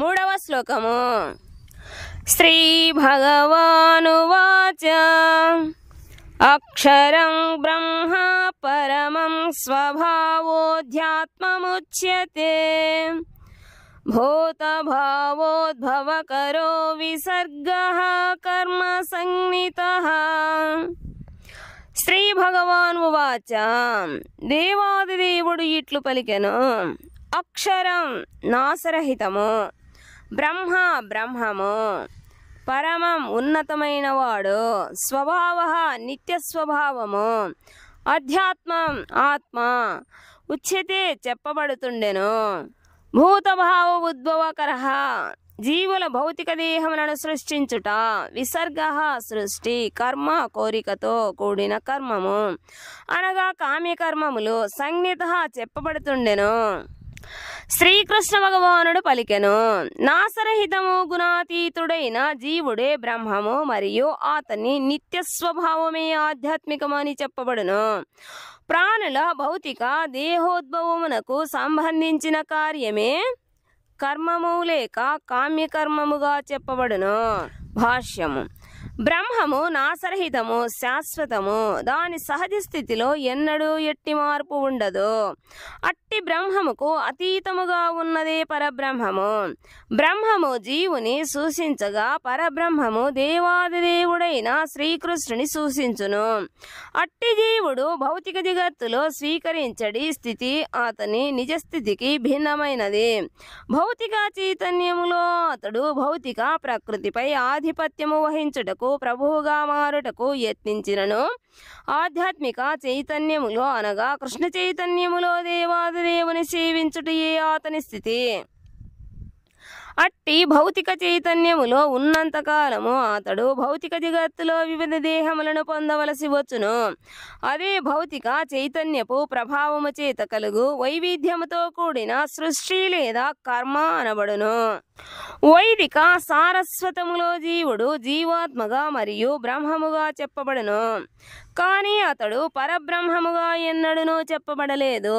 మూడవ శ్లోకము. శ్రీ భగవానువాచ అక్షరం బ్రహ్మ పరమం స్వభావోధ్యాత్మముచ్యతే భూతభావోద్భవకరో విసర్గః కర్మ సంజ్ఞితః. శ్రీ భగవానువాచ దేవాదిదేవుడు ఇట్లు పలికెను. అక్షరం నాశరహితము, బ్రహ్మ బ్రహ్మము, పరమం ఉన్నతమైన వాడు, స్వభావ నిత్య స్వభావము, అధ్యాత్మం ఆత్మ ఉచ్యతే చెప్పబడుతుండెను. భూతభావ ఉద్భవకర జీవుల భౌతిక దేహములను సృష్టించుట, విసర్గ సృష్టి, కర్మ కోరికతో కూడిన కర్మము అనగా కామ్యకర్మములు, సంజ్ఞిత చెప్పబడుతుండెను. శ్రీకృష్ణ భగవానుడు పలికెను. నాశరహితము గుణాతీతుడైన జీవుడే బ్రహ్మము మరియు అతని నిత్య స్వభావమే ఆధ్యాత్మికమని చెప్పబడును. ప్రాణుల భౌతిక దేహోద్భవమునకు సంబంధించిన కార్యమే కర్మము లేక కామ్యకర్మముగా చెప్పబడును. భాష్యము. బ్రహ్మము నాశరహితము, శాశ్వతము, దాని సహజ స్థితిలో ఎన్నడూ ఎట్టి మార్పు ఉండదు. అట్టి బ్రహ్మముకు అతీతముగా ఉన్నదే పరబ్రహ్మము. బ్రహ్మము జీవుని సూచించగా పరబ్రహ్మము దేవాదిదేవుడైన శ్రీకృష్ణుని సూచించును. అట్టి జీవుడు భౌతిక జగత్తులో స్వీకరించడి స్థితి అతని నిజస్థితికి భిన్నమైనది. భౌతిక చైతన్యములో అతడు భౌతిక ప్రకృతిపై ఆధిపత్యము వహించుటకు ప్రభువుగా మారుటకు యత్నించినను ఆధ్యాత్మిక చైతన్యములో అనగా కృష్ణ చైతన్యములో దేవాదిదేవుని సేవించుటయే అతని స్థితి. అట్టి భౌతిక చైతన్యములో ఉన్నంతకాలము అతడు భౌతిక జగత్తులో వివిధ దేహములను పొందవలసి వచ్చును. అదే భౌతిక చైతన్యపు ప్రభావము చేత కలుగు వైవిధ్యముతో కూడిన సృష్టి లేదా కర్మ అనబడును. వైదిక సారస్వతములో జీవుడు జీవాత్మగా మరియు బ్రహ్మముగా చెప్పబడును. కానీ అతడు పరబ్రహ్మముగా ఎన్నడూనూ చెప్పబడలేదు.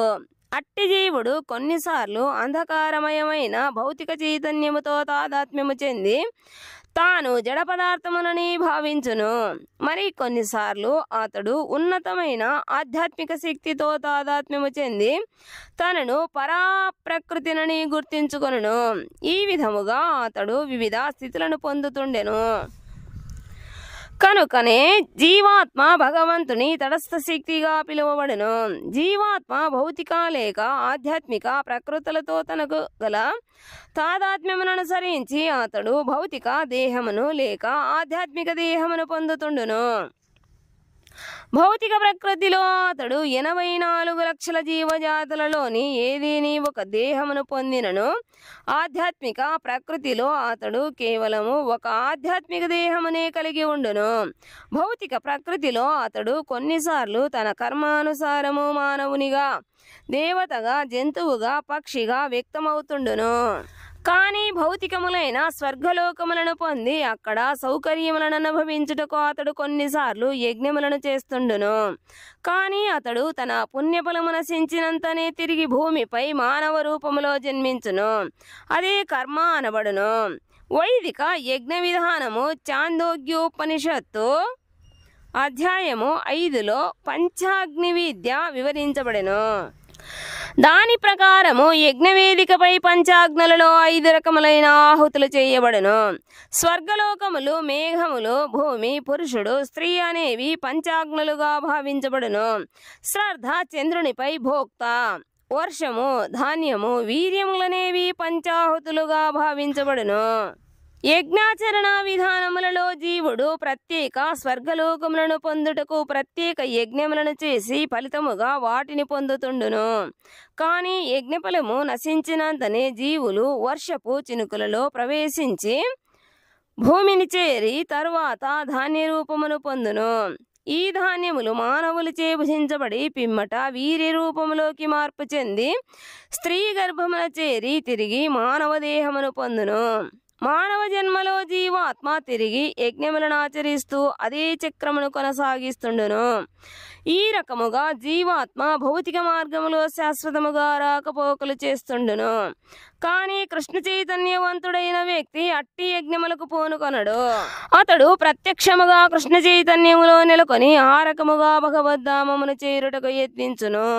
అట్టి జీవుడు కొన్నిసార్లు అంధకారమయమైన భౌతిక చైతన్యముతో తాదాత్మ్యము చెంది తాను జడ పదార్థమునని భావించును. మరి కొన్నిసార్లు అతడు ఉన్నతమైన ఆధ్యాత్మిక శక్తితో తాదాత్మ్యము చెంది తనను పరాప్రకృతినని గుర్తించుకొనును. ఈ విధముగా అతడు వివిధ స్థితులను పొందుతుండెను. కనుకనే జీవాత్మ భగవంతుని తటస్థ శక్తిగా పిలువబడును. జీవాత్మ భౌతిక లేక ఆధ్యాత్మిక ప్రకృతులతో తనకు గల తాదాత్మ్యమును అనుసరించి అతడు భౌతిక దేహమును లేక ఆధ్యాత్మిక దేహమును పొందుతుండును. భౌతిక ప్రకృతిలో అతడు 84 లక్షల జీవజాతులలోని ఏదేని ఒక దేహమును పొందినను ఆధ్యాత్మిక ప్రకృతిలో అతడు కేవలము ఒక ఆధ్యాత్మిక దేహమునే కలిగి ఉండును. భౌతిక ప్రకృతిలో అతడు కొన్నిసార్లు తన కర్మానుసారము మానవునిగా, దేవతగా, జంతువుగా, పక్షిగా వ్యక్తమవుతుండును. కానీ భౌతికములైన స్వర్గలోకములను పొంది అక్కడ సౌకర్యములను అనుభవించుటకు అతడు కొన్నిసార్లు యజ్ఞములను చేస్తుండును. కానీ అతడు తన పుణ్యఫలము నశించినంతనే తిరిగి భూమిపై మానవ రూపములో జన్మించును. అదే కర్మ అనబడును. వైదిక యజ్ఞ విధానము చాందోగ్యోపనిషత్తు అధ్యాయము 5లో పంచాగ్ని విద్య వివరించబడెను. దాని ప్రకారము యజ్ఞవేదికపై పంచాగ్నులలో 5 రకములైన ఆహుతులు చేయబడును. స్వర్గలోకములు, మేఘములు, భూమి, పురుషుడు, స్త్రీ అనేవి పంచాగ్నులుగా భావించబడును. శ్రద్ధ చంద్రునిపై భోక్త, వర్షము, ధాన్యము, వీర్యములనేవి పంచాహుతులుగా భావించబడును. యజ్ఞాచరణ విధానములలో జీవుడు ప్రత్యేక స్వర్గలోకములను పొందుటకు ప్రత్యేక యజ్ఞములను చేసి ఫలితముగా వాటిని పొందుతుండును. కానీ యజ్ఞఫలము నశించినంతనే జీవులు వర్షపు చినుకులలో ప్రవేశించి భూమిని చేరి తరువాత ధాన్య రూపమును పొందును. ఈ ధాన్యములు మానవులచే భుజించబడి పిమ్మట వీర్య రూపములోకి మార్పు చెంది స్త్రీ గర్భమున చేరి తిరిగి మానవ దేహమును పొందును. మానవ జన్మలో జీవాత్మ తిరిగి యజ్ఞములను ఆచరిస్తూ అదే చక్రమును కొనసాగిస్తుండును. ఈ రకముగా జీవాత్మ భౌతిక మార్గములో శాశ్వతముగా రాకపోకలు చేస్తుండును. కానీ కృష్ణ చైతన్యవంతుడైన వ్యక్తి అట్టి యజ్ఞములకు పూనుకొనడు. అతడు ప్రత్యక్షముగా కృష్ణ చైతన్యములో నెలకొని ఆ రకముగా భగవద్ధామమును చేరుటకు యత్నించును.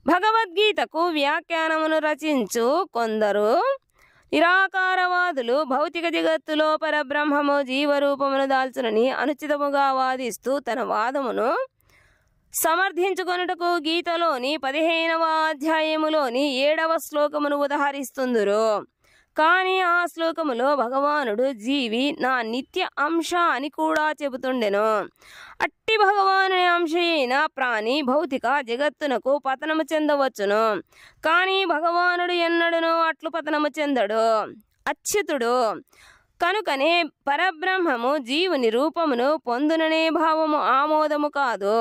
భగవద్గీతకు వ్యాఖ్యానమును రచించు కొందరు నిరాకారవాదులు భౌతిక జగత్తులో పరబ్రహ్మము జీవరూపమును దాల్చునని అనుచితముగా వాదిస్తూ తన వాదమును సమర్థించుకొనుటకు గీతలోని 15వ అధ్యాయములోని 7వ శ్లోకమును ఉదహరిస్తుందురు. కానీ ఆ శ్లోకములో భగవానుడు జీవి నా నిత్య అంశ అని కూడా చెబుతుండెను. అట్టి భగవాను అంశ అయిన ప్రాణి భౌతిక జగత్తునకు పతనము చెందవచ్చును. కానీ భగవానుడు ఎన్నడను అట్లు పతనము చెందడు, అచ్యుతుడు. కనుకనే పరబ్రహ్మము జీవుని రూపమును పొందుననే భావము ఆమోదము కాదు.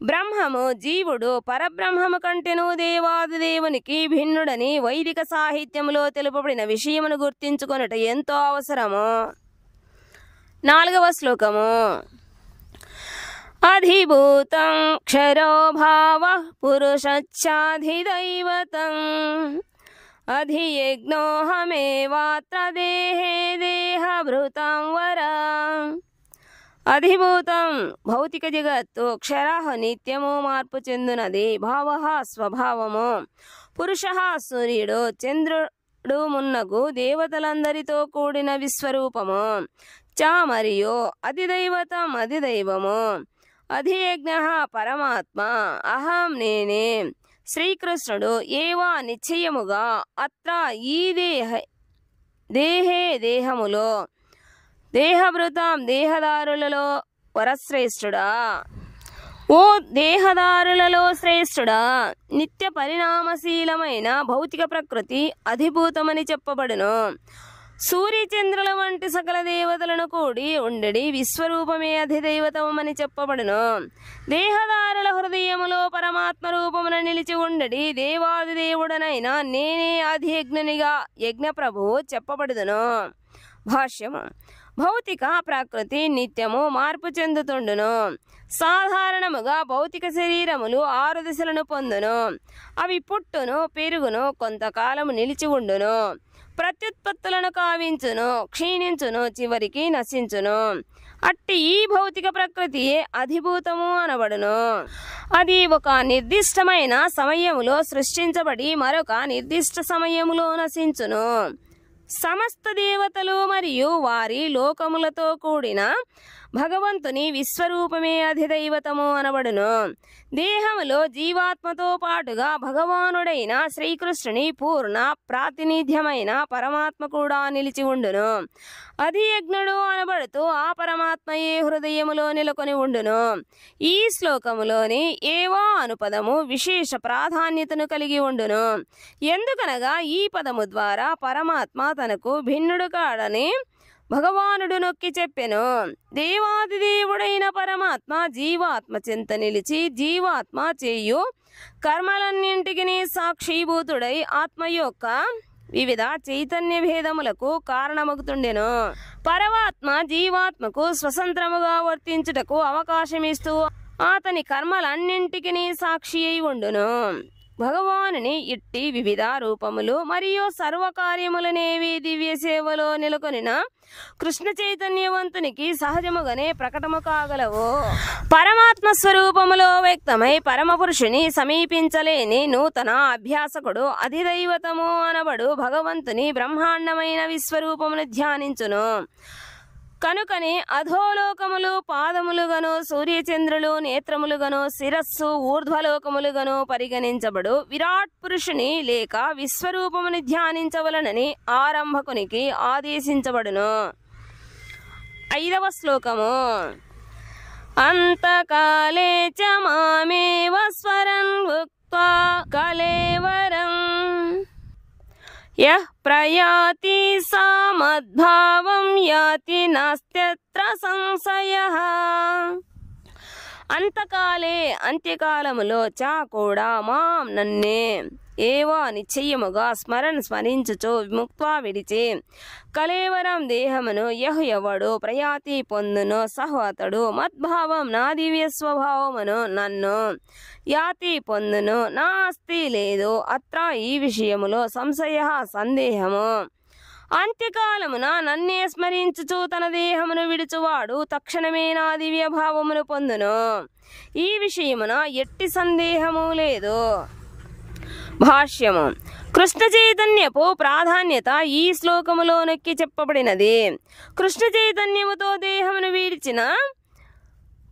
బ్రహ్మము జీవుడు పరబ్రహ్మము కంటెను దేవాది దేవునికి భిన్నుడని వైదిక సాహిత్యములో తెలుపబడిన విషయమును గుర్తించుకొనుట ఎంతో అవసరము. 4వ శ్లోకము. అధిభూతం క్షరో భావ పురుషచ్చాధిదైవతం అధియజ్ఞోహమేవాత్ర దేహే దేహభృతం వర. అధిభూతం భౌతిక జగత్తు, క్షర నిత్యము మార్పు చెందునది, భావ స్వభావము, పురుష సూర్యుడు చంద్రుడు మున్నగు దేవతలందరితో కూడిన విశ్వరూపము, చ మరియు అధిదైవతం అధిదైవము, అధియజ్ఞ పరమాత్మ, అహం నేనే శ్రీకృష్ణుడు, ఏవా నిశ్చయముగా, అత్ర ఈ దేహే దేహములో, దేహభృతం దేహదారులలో వరశ్రేష్ఠుడా, ఓ దేహదారులలో శ్రేష్ఠుడా. నిత్య పరిణామశీలమైన భౌతిక ప్రకృతి అధిభూతమని చెప్పబడును. సూర్యచంద్రుల వంటి సకల దేవతలను కూడి ఉండడి విశ్వరూపమే అధిదైవతమని చెప్పబడును. దేహదారుల హృదయములో పరమాత్మ రూపమున నిలిచి ఉండడి దేవాది దేవుడనైన నేనే అధియజ్ఞనిగా యజ్ఞప్రభువు చెప్పబడుదును. భాష్యము. భౌతిక ప్రకృతి నిత్యము మార్పు చెందుతుండును. సాధారణముగా భౌతిక శరీరములు 6 దశలను పొందును. అవి పుట్టును, పెరుగును, కొంతకాలము నిలిచి ఉండును, ప్రత్యుత్పత్తులను కావించును, క్షీణించును, చివరికి నశించును. అట్టి ఈ భౌతిక ప్రకృతియే అధిభూతము అనబడును. అది ఒక నిర్దిష్టమైన సమయములో సృష్టించబడి మరొక నిర్దిష్ట సమయములో నశించును. సమస్త దేవతలు మరియు వారి లోకములతో కూడిన భగవంతుని విశ్వరూపమే అధిదైవతము అనబడును. దేహములో జీవాత్మతో పాటుగా భగవానుడైన శ్రీకృష్ణుని పూర్ణ ప్రాతినిధ్యమైన పరమాత్మ కూడా నిలిచి ఉండును. అధియజ్ఞుడు అనబడుతూ ఆ పరమాత్మయే హృదయములో నెలకొని ఉండును. ఈ శ్లోకములోని ఏవా అనుపదము విశేష ప్రాధాన్యతను కలిగి ఉండును. ఎందుకనగా ఈ పదము ద్వారా పరమాత్మ తనకు భిన్నుడు కాడని భగవానుడు నొక్కి చెప్పెను. దేవాది దేవుడైన పరమాత్మ జీవాత్మ చెంత నిలిచి జీవాత్మ చేయు కర్మలన్నింటికి సాక్షిభూతుడై ఆత్మ యొక్క వివిధ చైతన్య భేదములకు కారణమగుతుండెను. పరమాత్మ జీవాత్మకు స్వతంత్రముగా వర్తించుటకు అవకాశమిస్తూ అతని కర్మలన్నింటికి సాక్షి అయి ఉండును. భగవానుని ఇట్టి వివిధ రూపములు మరియు సర్వకార్యములనేవి దివ్య సేవలో నెలకొనిన కృష్ణ చైతన్యవంతునికి సహజముగానే ప్రకటము కాగలవు. పరమాత్మ స్వరూపములో వ్యక్తమై పరమపురుషుని సమీపించలేని నూతన అభ్యాసకుడు అధిదైవతము అనబడు భగవంతుని బ్రహ్మాండమైన విశ్వరూపమును ధ్యానించును. కనుకనే అధోలోకములు పాదములుగాను, సూర్యచంద్రులు నేత్రములుగాను, శిరస్సు ఊర్ధ్వలోకములుగాను పరిగణించబడు విరాట్ పురుషుని లేక విశ్వరూపముని ధ్యానించవలనని ఆరంభకునికి ఆదేశించబడును. 5వ శ్లోకము. అంతకాలే చ మామేవ స్వరన్ భుక్త్వా కలేవరం యః ప్రయాతి సా మద్భావం యాతి నాస్త్యత్ర సంశయః. అంతకాలే అంత్యకాలములో చ కూడా మాం నన్నే ఏవో నిశ్చయముగా స్మరించుచు విముక్త్వా విడిచి కలేవరం దేహమును ఎవడు ప్రయాతి పొందును సహోతడు మద్భావం నా దివ్య స్వభావమును నన్ను యాతి పొందును నా ఆస్తి లేదు అత్ర ఈ విషయములో సంశయ సందేహము. అంత్యకాలమున నన్నే స్మరించుచు తన దేహమును విడుచువాడు తక్షణమే నా దివ్య భావమును పొందును. ఈ విషయమున ఎట్టి సందేహము లేదు. భాష్యము. కృష్ణ చైతన్యపు ప్రాధాన్యత ఈ శ్లోకములో నొక్కి చెప్పబడినది. కృష్ణ చైతన్యముతో దేహమును వీడిచిన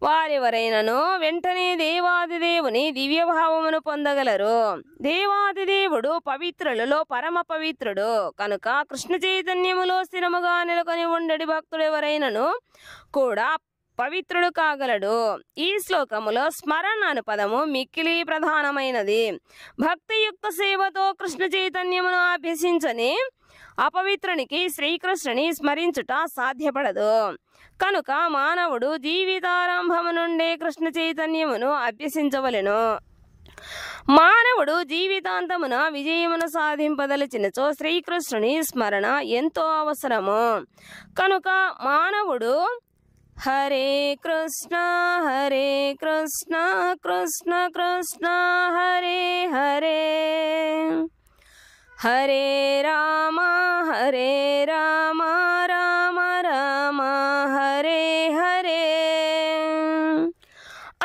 వారెవరైనను వెంటనే దేవాదిదేవుని దివ్యభావమును పొందగలరు. దేవాదిదేవుడు పవిత్రులలో పరమ పవిత్రుడు కనుక కృష్ణ చైతన్యములో స్థిరముగా నెలకొని ఉండడి భక్తుడెవరైనను కూడా పవిత్రుడు కాగలడు. ఈ శ్లోకములో స్మరణ అను పదము మిక్కిలి ప్రధానమైనది. భక్తియుక్త సేవతో కృష్ణ చైతన్యమును అభ్యసించని అపవిత్రునికి శ్రీకృష్ణుని స్మరించుట సాధ్యపడదు. కనుక మానవుడు జీవితారంభము నుండే కృష్ణ చైతన్యమును అభ్యసించవలెను. మానవుడు జీవితాంతమున విజయమును సాధింపదలచినచో శ్రీకృష్ణుని స్మరణ ఎంతో అవసరము. కనుక మానవుడు హరే కృష్ణ కృష్ణ కృష్ణ హరే హరే హరే రామ రామ రామ హరే హరే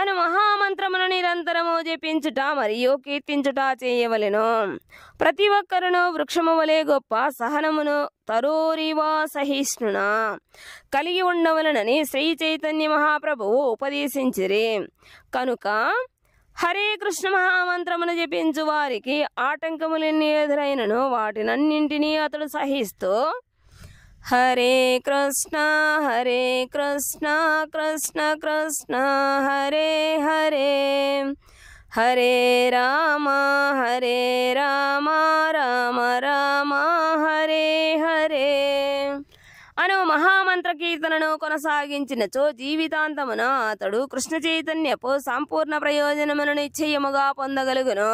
అను మహామంత్రమును నిరంతరము జపించుట మరియు కీర్తించుట చేయవలెను. ప్రతి ఒక్కరును వృక్షము వలె గొప్ప సహనమును తరోరివా సహిష్ణున కలిగి ఉండవలనని శ్రీ చైతన్య మహాప్రభువు ఉపదేశించిరి. కనుక హరే కృష్ణ మహామంత్రమును జపించు వారికి ఆటంకములెన్ని ఎదురైనను వాటినన్నింటినీ అతడు సహిస్తూ హరే కృష్ణ కృష్ణ కృష్ణ హరే హరే హరే రామ రామ రామ హరే హరే అను మహామంత్ర కీర్తనను కొనసాగించినచో జీవితాంతమున అతడు కృష్ణ చైతన్యపు సంపూర్ణ ప్రయోజనమును నిశ్చయముగా పొందగలుగును.